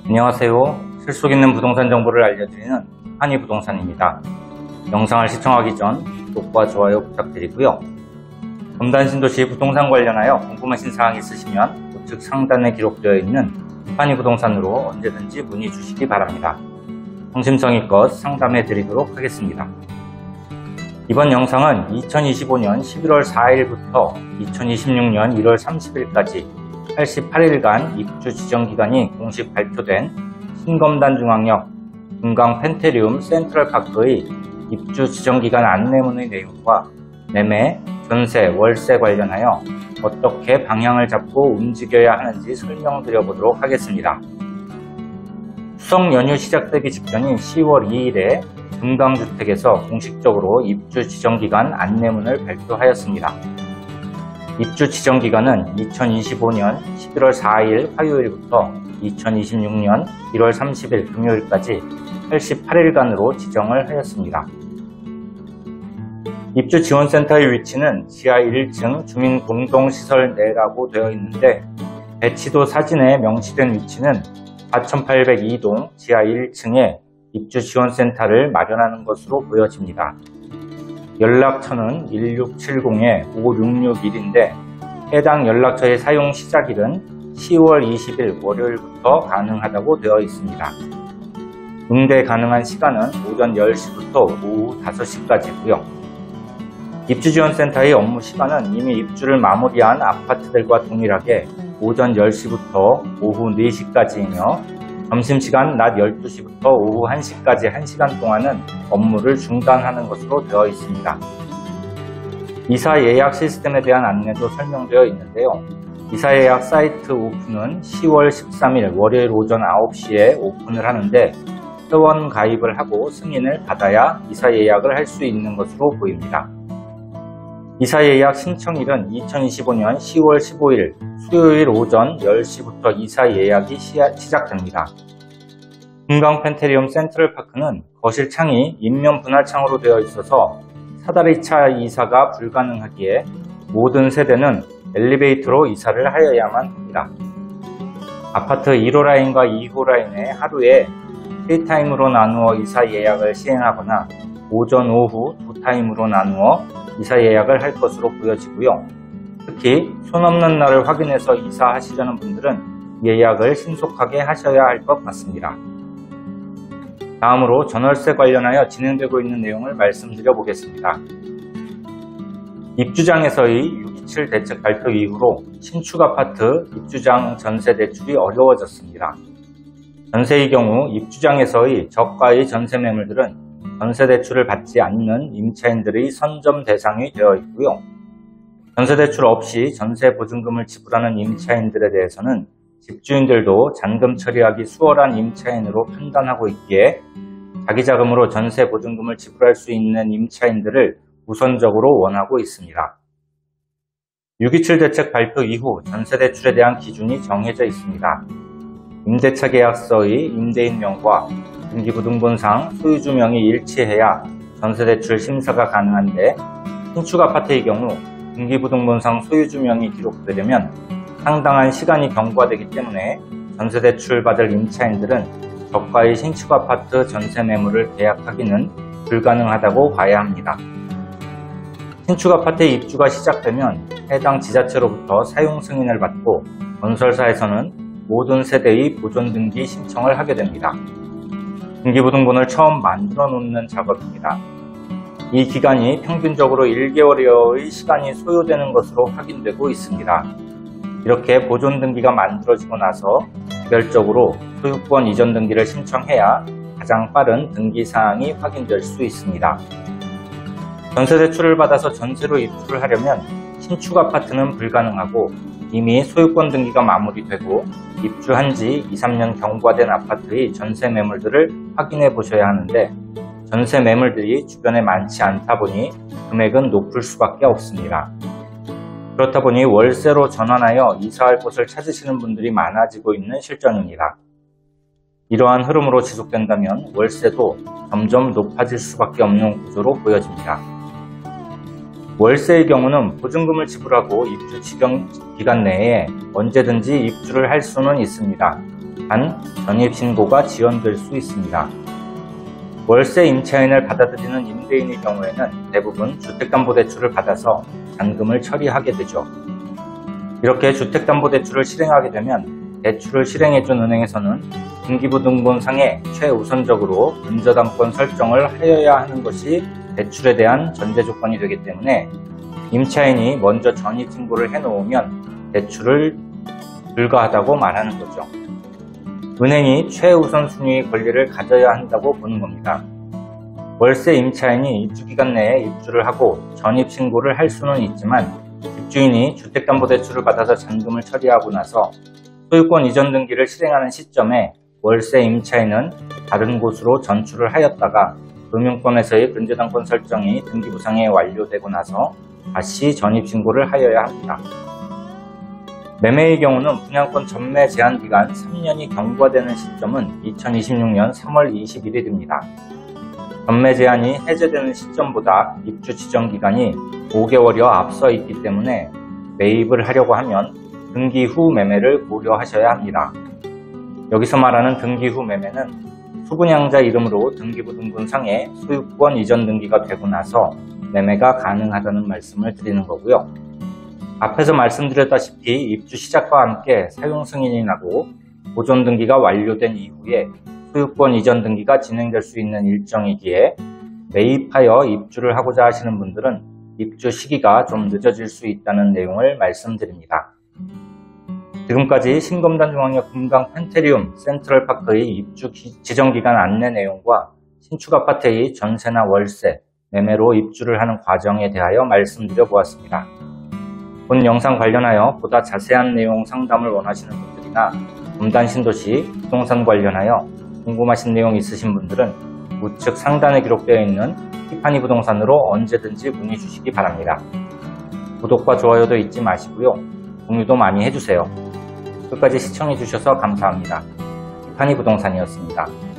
안녕하세요. 실속 있는 부동산 정보를 알려드리는 한이부동산입니다. 영상을 시청하기 전 구독과 좋아요 부탁드리고요. 검단신도시 부동산 관련하여 궁금하신 사항이 있으시면 우측 상단에 기록되어 있는 한이부동산으로 언제든지 문의 주시기 바랍니다. 성심성의껏 상담해 드리도록 하겠습니다. 이번 영상은 2025년 11월 4일부터 2026년 1월 30일까지 88일간 입주 지정기간이 공식 발표된 신검단중앙역 금강 펜테리움 센트럴파크의 입주 지정기간 안내문의 내용과 매매, 전세, 월세 관련하여 어떻게 방향을 잡고 움직여야 하는지 설명드려 보도록 하겠습니다. 추석 연휴 시작되기 직전인 10월 2일에 금강주택에서 공식적으로 입주 지정기간 안내문을 발표하였습니다. 입주 지정기간은 2025년 11월 4일 화요일부터 2026년 1월 30일 금요일까지 88일간으로 지정을 하였습니다. 입주 지원센터의 위치는 지하 1층 주민공동시설 내라고 되어 있는데 배치도 사진에 명시된 위치는 4802동 지하 1층에 입주 지원센터를 마련하는 것으로 보여집니다. 연락처는 1670-5661인데 해당 연락처의 사용 시작일은 10월 20일 월요일부터 가능하다고 되어 있습니다. 응대 가능한 시간은 오전 10시부터 오후 5시까지고요. 입주지원센터의 업무 시간은 이미 입주를 마무리한 아파트들과 동일하게 오전 10시부터 오후 4시까지이며 점심시간 낮 12시부터 오후 1시까지 1시간 동안은 업무를 중단하는 것으로 되어 있습니다. 이사 예약 시스템에 대한 안내도 설명되어 있는데요. 이사 예약 사이트 오픈은 10월 13일 월요일 오전 9시에 오픈을 하는데 회원 가입을 하고 승인을 받아야 이사 예약을 할 수 있는 것으로 보입니다. 이사 예약 신청일은 2025년 10월 15일 수요일 오전 10시부터 이사 예약이 시작됩니다. 금강 펜테리움 센트럴파크는 거실 창이 인면 분할창으로 되어 있어서 사다리차 이사가 불가능하기에 모든 세대는 엘리베이터로 이사를 하여야만 합니다. 아파트 1호 라인과 2호 라인에 하루에 3타임으로 나누어 이사 예약을 시행하거나 오전, 오후 2타임으로 나누어 이사 예약을 할 것으로 보여지고요. 특히 손 없는 날을 확인해서 이사하시려는 분들은 예약을 신속하게 하셔야 할 것 같습니다. 다음으로 전월세 관련하여 진행되고 있는 내용을 말씀드려 보겠습니다. 입주장에서의 627 대책 발표 이후로 신축 아파트 입주장 전세 대출이 어려워졌습니다. 전세의 경우 입주장에서의 저가의 전세 매물들은 전세 대출을 받지 않는 임차인들의 선점 대상이 되어 있고요. 전세 대출 없이 전세 보증금을 지불하는 임차인들에 대해서는 집주인들도 잔금 처리하기 수월한 임차인으로 판단하고 있기에 자기 자금으로 전세 보증금을 지불할 수 있는 임차인들을 우선적으로 원하고 있습니다. 627 대책 발표 이후 전세 대출에 대한 기준이 정해져 있습니다. 임대차 계약서의 임대인명과 등기부등본상 소유주명이 일치해야 전세대출 심사가 가능한데 신축 아파트의 경우 등기부등본상 소유주명이 기록되려면 상당한 시간이 경과되기 때문에 전세대출 받을 임차인들은 저가의 신축 아파트 전세 매물을 계약하기는 불가능하다고 봐야 합니다. 신축 아파트의 입주가 시작되면 해당 지자체로부터 사용 승인을 받고 건설사에서는 모든 세대의 보존등기 신청을 하게 됩니다. 등기부등본을 처음 만들어 놓는 작업입니다. 이 기간이 평균적으로 1개월여의 시간이 소요되는 것으로 확인되고 있습니다. 이렇게 보존등기가 만들어지고 나서 개별적으로 소유권 이전 등기를 신청해야 가장 빠른 등기사항이 확인될 수 있습니다. 전세대출을 받아서 전세로 입주를 하려면 신축 아파트는 불가능하고 이미 소유권 등기가 마무리되고 입주한 지 2-3년 경과된 아파트의 전세 매물들을 확인해 보셔야 하는데 전세 매물들이 주변에 많지 않다 보니 금액은 높을 수밖에 없습니다. 그렇다 보니 월세로 전환하여 이사할 곳을 찾으시는 분들이 많아지고 있는 실정입니다. 이러한 흐름으로 지속된다면 월세도 점점 높아질 수밖에 없는 구조로 보여집니다. 월세의 경우는 보증금을 지불하고 입주 지정 기간 내에 언제든지 입주를 할 수는 있습니다. 단 전입신고가 지연될 수 있습니다. 월세 임차인을 받아들이는 임대인의 경우에는 대부분 주택담보대출을 받아서 잔금을 처리하게 되죠. 이렇게 주택담보대출을 실행하게 되면 대출을 실행해준 은행에서는 등기부등본상에 최우선적으로 근저당권 설정을 하여야 하는 것이 대출에 대한 전제조건이 되기 때문에 임차인이 먼저 전입신고를 해놓으면 대출을 불가하다고 말하는 거죠. 은행이 최우선 순위의 권리를 가져야 한다고 보는 겁니다. 월세 임차인이 입주기간 내에 입주를 하고 전입신고를 할 수는 있지만 집주인이 주택담보대출을 받아서 잔금을 처리하고 나서 소유권 이전 등기를 실행하는 시점에 월세 임차인은 다른 곳으로 전출을 하였다가 금융권에서의 근저당권 설정이 등기부상에 완료되고 나서 다시 전입신고를 하여야 합니다. 매매의 경우는 분양권 전매 제한 기간 3년이 경과되는 시점은 2026년 3월 21일입니다. 전매 제한이 해제되는 시점보다 입주 지정 기간이 5개월여 앞서 있기 때문에 매입을 하려고 하면 등기 후 매매를 고려하셔야 합니다. 여기서 말하는 등기 후 매매는 수분양자 이름으로 등기부등본상에 소유권 이전 등기가 되고 나서 매매가 가능하다는 말씀을 드리는 거고요. 앞에서 말씀드렸다시피 입주 시작과 함께 사용 승인이 나고 보존 등기가 완료된 이후에 소유권 이전 등기가 진행될 수 있는 일정이기에 매입하여 입주를 하고자 하시는 분들은 입주 시기가 좀 늦어질 수 있다는 내용을 말씀드립니다. 지금까지 신검단 중앙역 금강 펜테리움 센트럴파크의 입주 지정기간 안내 내용과 신축 아파트의 전세나 월세, 매매로 입주를 하는 과정에 대하여 말씀드려 보았습니다. 본 영상 관련하여 보다 자세한 내용 상담을 원하시는 분들이나 금단 신도시 부동산 관련하여 궁금하신 내용 있으신 분들은 우측 상단에 기록되어 있는 티파니 부동산으로 언제든지 문의 주시기 바랍니다. 구독과 좋아요도 잊지 마시고요. 공유도 많이 해주세요. 끝까지 시청해 주셔서 감사합니다. 티파니 부동산이었습니다.